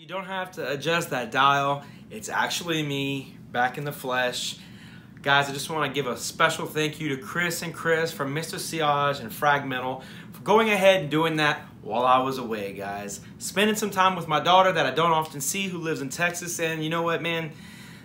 You don't have to adjust that dial. It's actually me, back in the flesh. Guys, I just want to give a special thank you to Chris and Chris from Mr. Siage and Fragmental for going ahead and doing that while I was away, guys. Spending some time with my daughter that I don't often see, who lives in Texas, and you know what, man?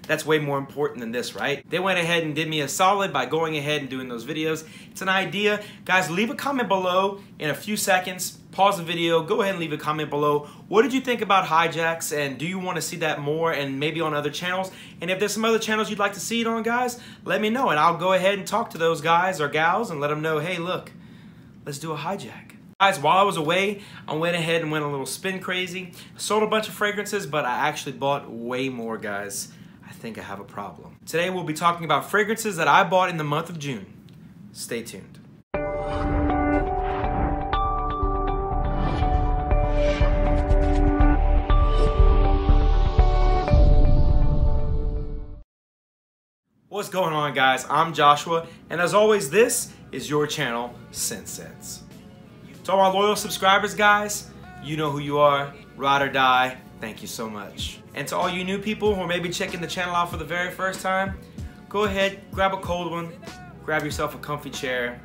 That's way more important than this, right? They went ahead and did me a solid by going ahead and doing those videos. It's an idea. Guys, leave a comment below in a few seconds. Pause the video, go ahead and leave a comment below. What did you think about hijacks, and do you want to see that more and maybe on other channels? And if there's some other channels you'd like to see it on, guys, let me know and I'll go ahead and talk to those guys or gals and let them know, hey, look, let's do a hijack. Guys, while I was away, I went ahead and went a little spin crazy. Sold a bunch of fragrances, but I actually bought way more, guys. I think I have a problem. Today we'll be talking about fragrances that I bought in the month of June. Stay tuned. What's going on, guys? I'm Joshua, and as always, this is your channel, Scentsense. To all my loyal subscribers, guys, you know who you are, ride or die, thank you so much. And to all you new people who are maybe checking the channel out for the very first time, go ahead, grab a cold one, grab yourself a comfy chair,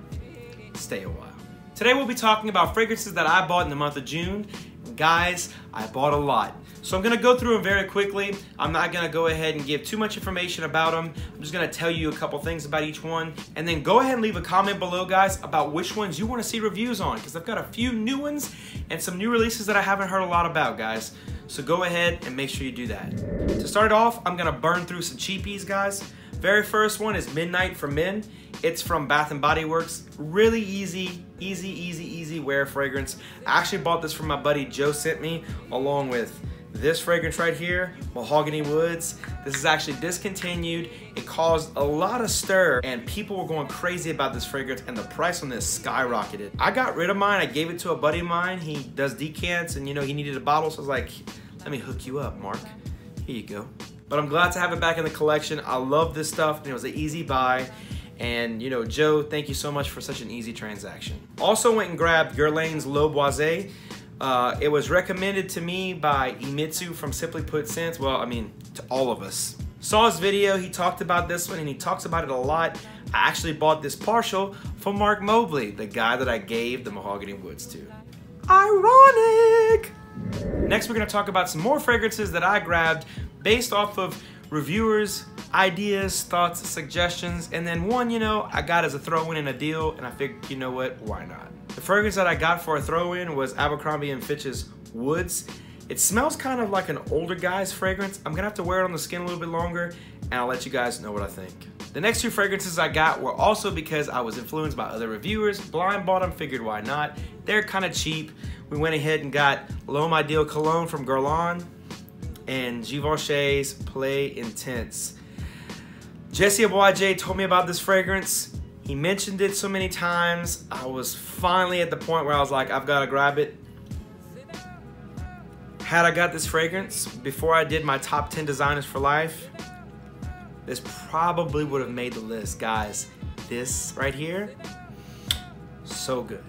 stay a while. Today we'll be talking about fragrances that I bought in the month of June. And guys, I bought a lot. So I'm gonna go through them very quickly. I'm not gonna go ahead and give too much information about them. I'm just gonna tell you a couple things about each one. And then go ahead and leave a comment below, guys, about which ones you wanna see reviews on, because I've got a few new ones and some new releases that I haven't heard a lot about, guys. So go ahead and make sure you do that. To start off, I'm gonna burn through some cheapies, guys. Very first one is Midnight for Men. It's from Bath & Body Works. Really easy wear fragrance. I actually bought this from my buddy Joe sent me, along with this fragrance right here, Mahogany Woods. This is actually discontinued. It caused a lot of stir and people were going crazy about this fragrance, and the price on this skyrocketed. I got rid of mine. I gave it to a buddy of mine. He does decants and you know, he needed a bottle, so I was like, let me hook you up, Mark. Here you go. But I'm glad to have it back in the collection. I love this stuff and it was an easy buy. And you know, Joe, thank you so much for such an easy transaction. Also went and grabbed Guerlain's Le Boisé. It was recommended to me by Imitsu from Simply Put Scents. Well, I mean, to all of us. Saw his video, he talked about this one and he talks about it a lot. I actually bought this partial from Mark Mobley, the guy that I gave the Mahogany Woods to. Ironic! Next, we're gonna talk about some more fragrances that I grabbed based off of reviewers, ideas, thoughts, suggestions, and then one, you know, I got as a throw-in and a deal, and I figured, you know what, why not? The fragrance that I got for a throw-in was Abercrombie & Fitch's Woods. It smells kind of like an older guy's fragrance. I'm gonna have to wear it on the skin a little bit longer, and I'll let you guys know what I think. The next two fragrances I got were also because I was influenced by other reviewers. Blind bought them, figured why not. They're kind of cheap. We went ahead and got L'Homme Ideal Cologne from Guerlain and Givenchy's Play Intense. Jesse Aboije told me about this fragrance. He mentioned it so many times. I was finally at the point where I was like, I've got to grab it. Had I got this fragrance before I did my top 10 designers for life, this probably would have made the list, guys. This right here, so good.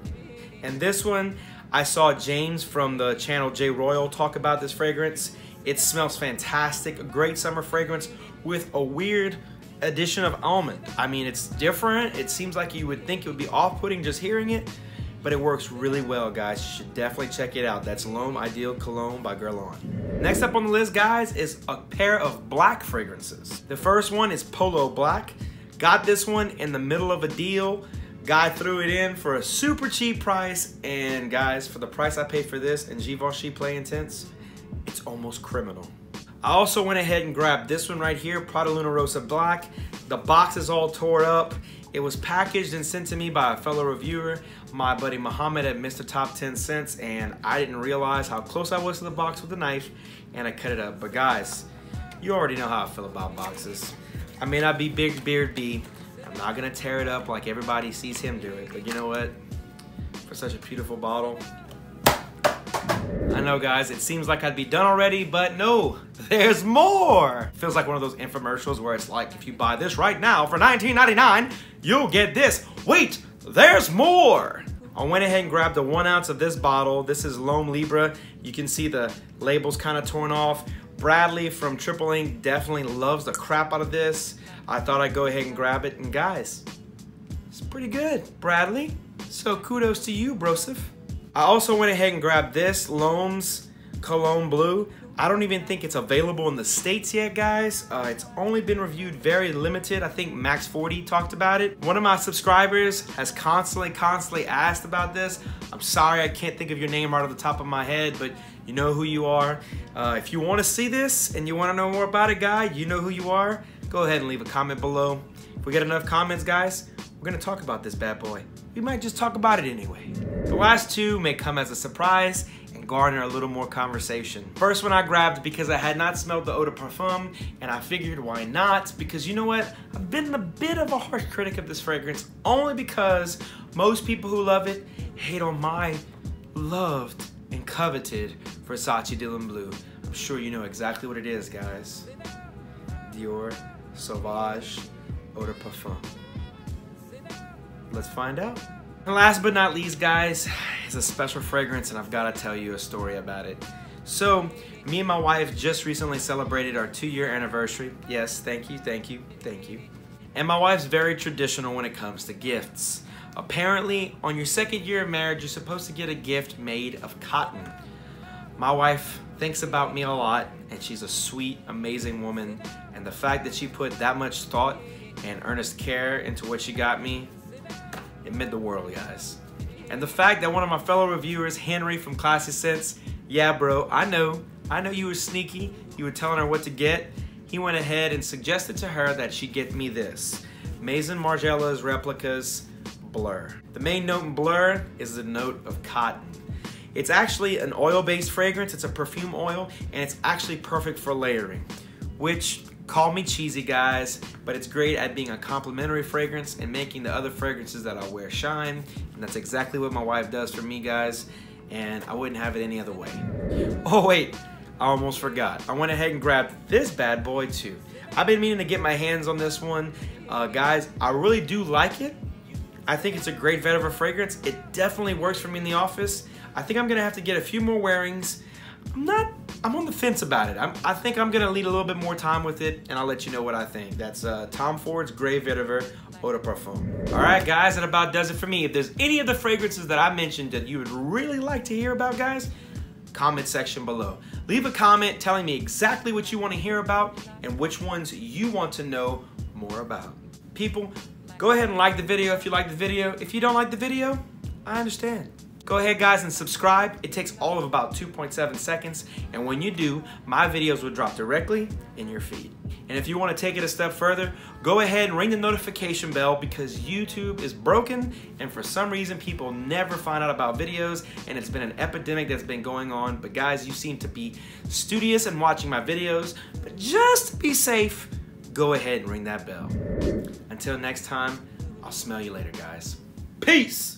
And this one, I saw James from the channel J Royal talk about this fragrance. It smells fantastic, a great summer fragrance with a weird addition of almond. I mean, it's different. It seems like you would think it would be off-putting just hearing it, but it works really well, guys. You should definitely check it out. That's L'Homme Ideal Cologne by Guerlain. Next up on the list, guys, is a pair of black fragrances. The first one is Polo Black. Got this one in the middle of a deal. Guy threw it in for a super cheap price, and guys, for the price I paid for this and Givenchy Play Intense, it's almost criminal. I also went ahead and grabbed this one right here, Prada Luna Rosa Black. The box is all tore up. It was packaged and sent to me by a fellow reviewer, my buddy Muhammad at Mr. Top 10 Scents, and I didn't realize how close I was to the box with the knife, and I cut it up. But guys, you already know how I feel about boxes. I may not be Big Beard B. I'm not gonna tear it up like everybody sees him do it, but you know what? For such a beautiful bottle, I know, guys, it seems like I'd be done already, but no, there's more. Feels like one of those infomercials where it's like, if you buy this right now for $19.99, you'll get this. Wait, there's more. I went ahead and grabbed a 1 ounce of this bottle. This is L'Homme Libre. You can see the label's kind of torn off. Bradley from Triple Ink definitely loves the crap out of this. I thought I'd go ahead and grab it, and guys, it's pretty good, Bradley. So kudos to you, brosif. I also went ahead and grabbed this Loam's Cologne Blue. I don't even think it's available in the States yet, guys. It's only been reviewed very limited. I think Max 40 talked about it. One of my subscribers has constantly asked about this. I'm sorry I can't think of your name right off the top of my head, but you know who you are. If you want to see this and you want to know more about it, guy, you know who you are. Go ahead and leave a comment below. If we get enough comments, guys, we're gonna talk about this bad boy. We might just talk about it anyway. The last two may come as a surprise and garner a little more conversation. First one I grabbed because I had not smelled the eau de parfum, and I figured why not, because you know what? I've been a bit of a harsh critic of this fragrance, only because most people who love it hate on my loved and coveted Versace Dillon Blue. I'm sure you know exactly what it is, guys. Dior Sauvage Eau de Parfum. Let's find out. And last but not least, guys, is a special fragrance, and I've got to tell you a story about it. So, me and my wife just recently celebrated our 2-year anniversary. Yes, thank you. And my wife's very traditional when it comes to gifts. Apparently, on your 2nd year of marriage, you're supposed to get a gift made of cotton. My wife thinks about me a lot, and she's a sweet, amazing woman. And the fact that she put that much thought and earnest care into what she got me, it meant the world, guys. And the fact that one of my fellow reviewers, Henry from Scentsense, yeah bro, I know you were sneaky, you were telling her what to get. He went ahead and suggested to her that she get me this, Maison Margiela's Replicas Blur. The main note in Blur is the note of cotton. It's actually an oil-based fragrance, it's a perfume oil, and it's actually perfect for layering, which, call me cheesy, guys, but it's great at being a complementary fragrance and making the other fragrances that I wear shine. And that's exactly what my wife does for me, guys, and I wouldn't have it any other way. Oh wait, I almost forgot. I went ahead and grabbed this bad boy too. I've been meaning to get my hands on this one. Guys, I really do like it. I think it's a great Vetiver fragrance. It definitely works for me in the office. I think I'm gonna have to get a few more wearings. I'm on the fence about it. I think I'm gonna need a little bit more time with it, and I'll let you know what I think. That's Tom Ford's Grey Vetiver Eau de Parfum. All right, guys, that about does it for me. If there's any of the fragrances that I mentioned that you would really like to hear about, guys, comment section below. Leave a comment telling me exactly what you want to hear about and which ones you want to know more about. People, go ahead and like the video if you like the video. If you don't like the video, I understand. Go ahead, guys, and subscribe. It takes all of about 2.7 seconds, and when you do, my videos will drop directly in your feed. And if you want to take it a step further, go ahead and ring the notification bell, because YouTube is broken, and for some reason, people never find out about videos, and it's been an epidemic that's been going on. But guys, you seem to be studious in watching my videos, but just to be safe, go ahead and ring that bell. Until next time, I'll smell you later, guys. Peace!